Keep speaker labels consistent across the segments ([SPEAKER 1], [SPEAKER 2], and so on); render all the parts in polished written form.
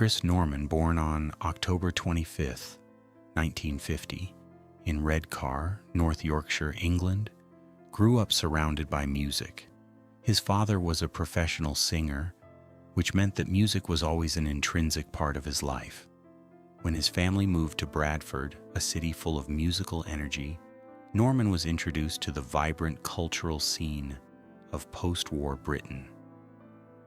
[SPEAKER 1] Chris Norman, born on October 25th, 1950, in Redcar, North Yorkshire, England, grew up surrounded by music. His father was a professional singer, which meant that music was always an intrinsic part of his life. When his family moved to Bradford, a city full of musical energy, Norman was introduced to the vibrant cultural scene of post-war Britain.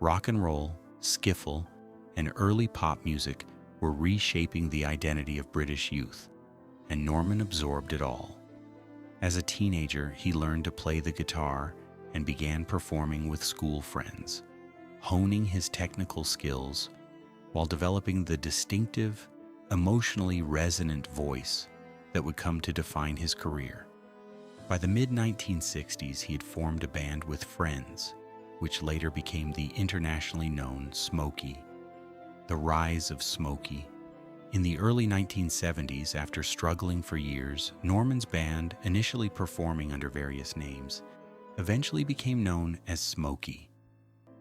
[SPEAKER 1] Rock and roll, skiffle, and early pop music were reshaping the identity of British youth, and Norman absorbed it all. As a teenager, he learned to play the guitar and began performing with school friends, honing his technical skills while developing the distinctive, emotionally resonant voice that would come to define his career. By the mid-1960s, he had formed a band with friends, which later became the internationally known Smokey. The rise of Smokey. In the early 1970s, after struggling for years, Norman's band, initially performing under various names, eventually became known as Smokey.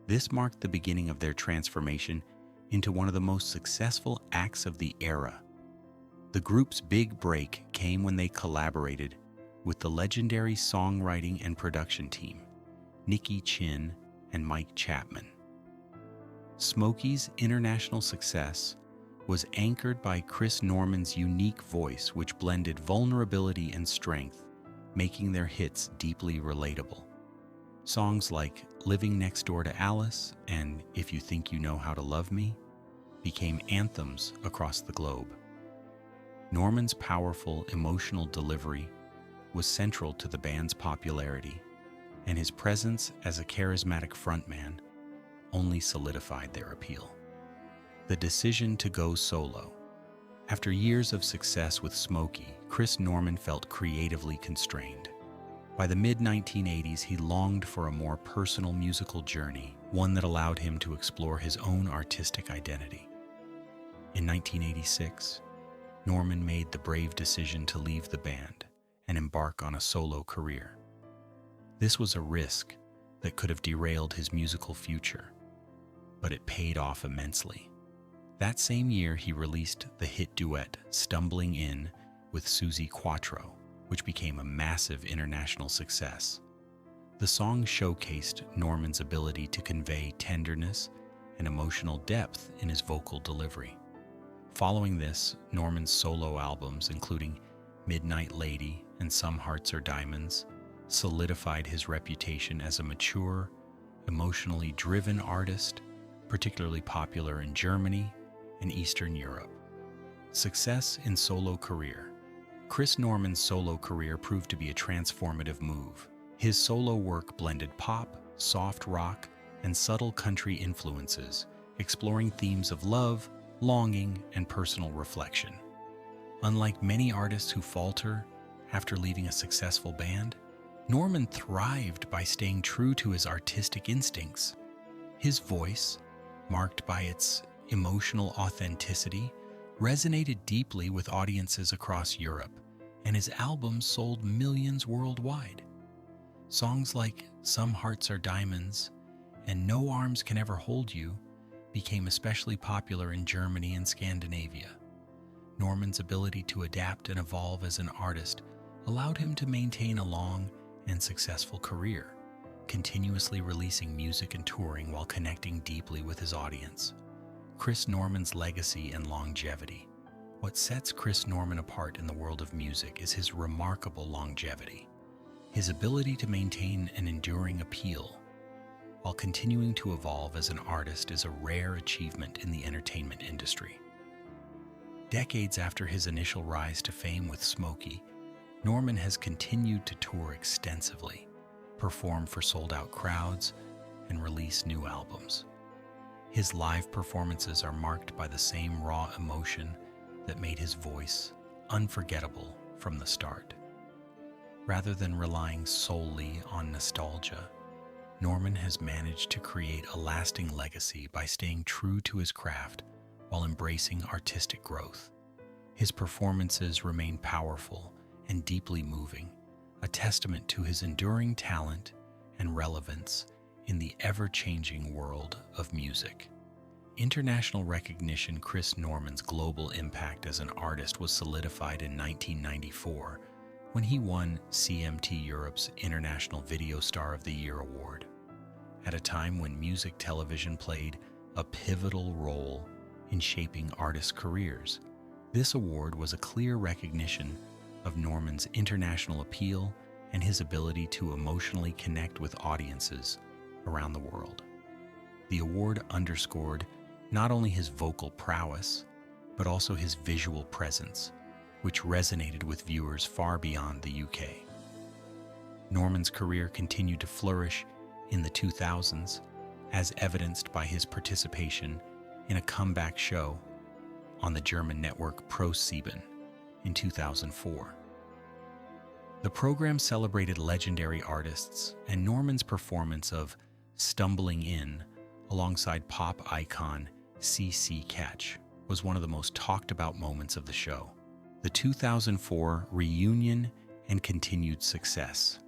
[SPEAKER 1] This marked the beginning of their transformation into one of the most successful acts of the era. The group's big break came when they collaborated with the legendary songwriting and production team, Nicky Chin and Mike Chapman. Smokey's international success was anchored by Chris Norman's unique voice, which blended vulnerability and strength, making their hits deeply relatable. Songs like Living Next Door to Alice and If You Think You Know How to Love Me became anthems across the globe. Norman's powerful emotional delivery was central to the band's popularity, and his presence as a charismatic frontman only solidified their appeal. The decision to go solo. After years of success with Smokey, Chris Norman felt creatively constrained. By the mid-1980s, he longed for a more personal musical journey, one that allowed him to explore his own artistic identity. In 1986, Norman made the brave decision to leave the band and embark on a solo career. This was a risk that could have derailed his musical future, but it paid off immensely. That same year, he released the hit duet Stumbling In with Suzi Quatro, which became a massive international success. The song showcased Norman's ability to convey tenderness and emotional depth in his vocal delivery. Following this, Norman's solo albums, including Midnight Lady and Some Hearts Are Diamonds, solidified his reputation as a mature, emotionally driven artist, particularly popular in Germany and Eastern Europe. Success in solo career. Chris Norman's solo career proved to be a transformative move. His solo work blended pop, soft rock, and subtle country influences, exploring themes of love, longing, and personal reflection. Unlike many artists who falter after leaving a successful band, Norman thrived by staying true to his artistic instincts. His voice, marked by its emotional authenticity, resonated deeply with audiences across Europe, and his albums sold millions worldwide. Songs like Some Hearts Are Diamonds and No Arms Can Ever Hold You became especially popular in Germany and Scandinavia. Norman's ability to adapt and evolve as an artist allowed him to maintain a long and successful career, continuously releasing music and touring while connecting deeply with his audience. Chris Norman's legacy and longevity. What sets Chris Norman apart in the world of music is his remarkable longevity. His ability to maintain an enduring appeal while continuing to evolve as an artist is a rare achievement in the entertainment industry. Decades after his initial rise to fame with Smokey, Norman has continued to tour extensively, perform for sold-out crowds, and release new albums. His live performances are marked by the same raw emotion that made his voice unforgettable from the start. Rather than relying solely on nostalgia, Norman has managed to create a lasting legacy by staying true to his craft while embracing artistic growth. His performances remain powerful and deeply moving, a testament to his enduring talent and relevance in the ever-changing world of music. international recognition. Chris Norman's global impact as an artist was solidified in 1994 when he won CMT Europe's International Video Star of the Year award. At a time when music television played a pivotal role in shaping artists' careers, this award was a clear recognition of Norman's international appeal and his ability to emotionally connect with audiences around the world. The award underscored not only his vocal prowess, but also his visual presence, which resonated with viewers far beyond the UK. Norman's career continued to flourish in the 2000s, as evidenced by his participation in a comeback show on the German network ProSieben in 2004. The program celebrated legendary artists, and Norman's performance of Stumbling In alongside pop icon Suzi Quatro was one of the most talked about moments of the show. The 2004 reunion and continued success.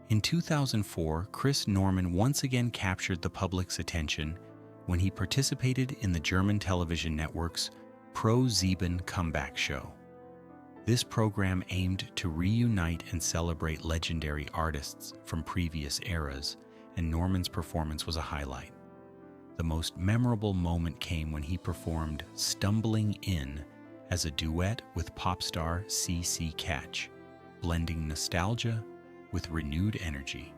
[SPEAKER 1] In 2004, Chris Norman once again captured the public's attention when he participated in the German television network's ProSieben comeback show. This program aimed to reunite and celebrate legendary artists from previous eras, and Norman's performance was a highlight. The most memorable moment came when he performed Stumbling In as a duet with pop star Suzi Quatro, blending nostalgia with renewed energy.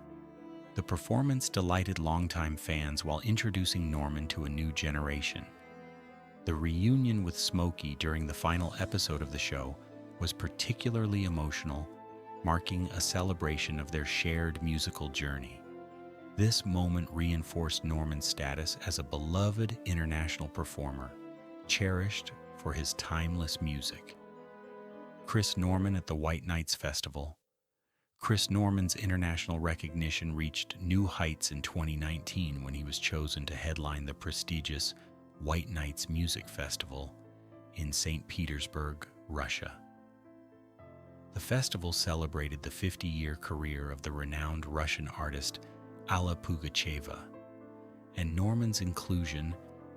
[SPEAKER 1] The performance delighted longtime fans while introducing Norman to a new generation. The reunion with Smokey during the final episode of the show was particularly emotional, marking a celebration of their shared musical journey. This moment reinforced Norman's status as a beloved international performer, cherished for his timeless music. Chris Norman at the White Nights Festival. Chris Norman's international recognition reached new heights in 2019 when he was chosen to headline the prestigious White Nights Music Festival in St. Petersburg, Russia. The festival celebrated the 50-year career of the renowned Russian artist Alla Pugacheva, and Norman's inclusion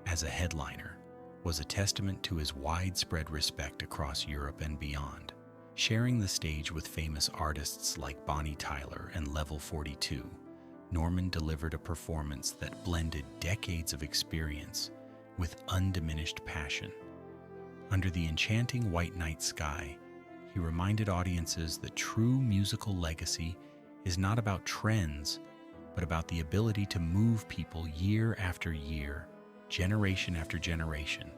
[SPEAKER 1] as a headliner was a testament to his widespread respect across Europe and beyond. Sharing the stage with famous artists like Bonnie Tyler and Level 42, Norman delivered a performance that blended decades of experience with undiminished passion. Under the enchanting white night sky, he reminded audiences that true musical legacy is not about trends, but about the ability to move people year after year, generation after generation.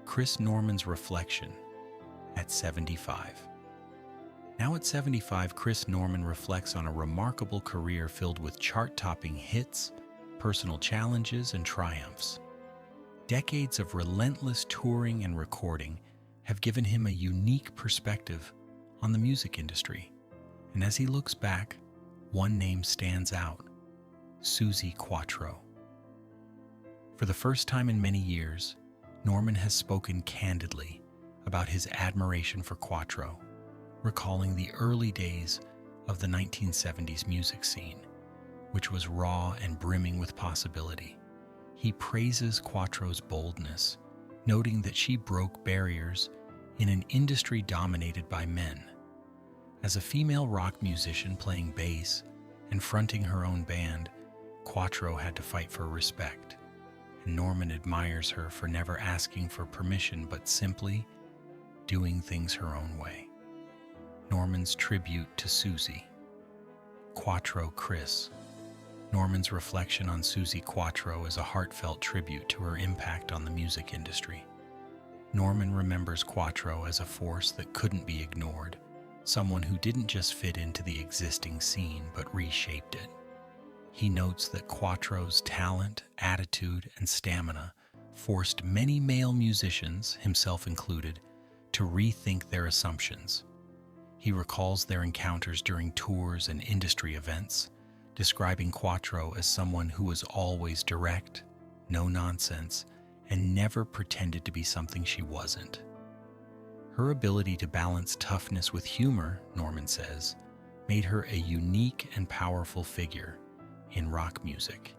[SPEAKER 1] Chris Norman's reflection at 75. Now at 75, Chris Norman reflects on a remarkable career filled with chart-topping hits, personal challenges, and triumphs. Decades of relentless touring and recording have given him a unique perspective on the music industry. And as he looks back, one name stands out: Suzi Quatro. For the first time in many years, Norman has spoken candidly about his admiration for Quatro, recalling the early days of the 1970s music scene, which was raw and brimming with possibility. He praises Quatro's boldness, noting that she broke barriers in an industry dominated by men. As a female rock musician playing bass and fronting her own band, Quatro had to fight for respect, and Norman admires her for never asking for permission but simply doing things her own way. Norman's tribute to Suzi. Quatro Chris. Norman's reflection on Suzi Quatro is a heartfelt tribute to her impact on the music industry. Norman remembers Quatro as a force that couldn't be ignored, someone who didn't just fit into the existing scene but reshaped it. He notes that Quatro's talent, attitude, and stamina forced many male musicians, himself included, to rethink their assumptions. He recalls their encounters during tours and industry events, describing Quatro as someone who was always direct, no nonsense, and never pretended to be something she wasn't. Her ability to balance toughness with humor, Norman says, made her a unique and powerful figure in rock music.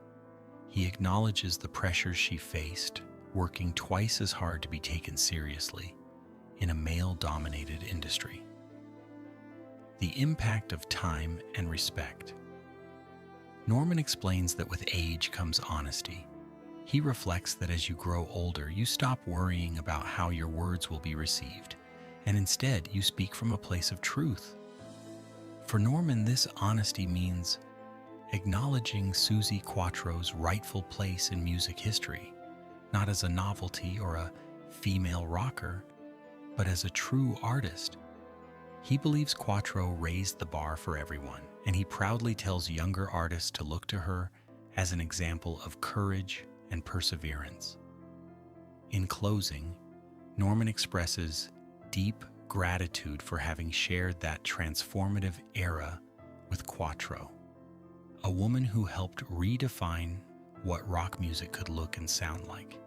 [SPEAKER 1] He He acknowledges the pressures she faced, working twice as hard to be taken seriously in a male-dominated industry. The impact of time and respect. Norman explains that with age comes honesty. He reflects that as you grow older, you stop worrying about how your words will be received, and instead you speak from a place of truth. For Norman, this honesty means acknowledging Suzi Quatro's rightful place in music history, not as a novelty or a female rocker, but as a true artist. He believes Quatro raised the bar for everyone, and he proudly tells younger artists to look to her as an example of courage and perseverance. In closing, Norman expresses deep gratitude for having shared that transformative era with Quatro, a woman who helped redefine what rock music could look and sound like.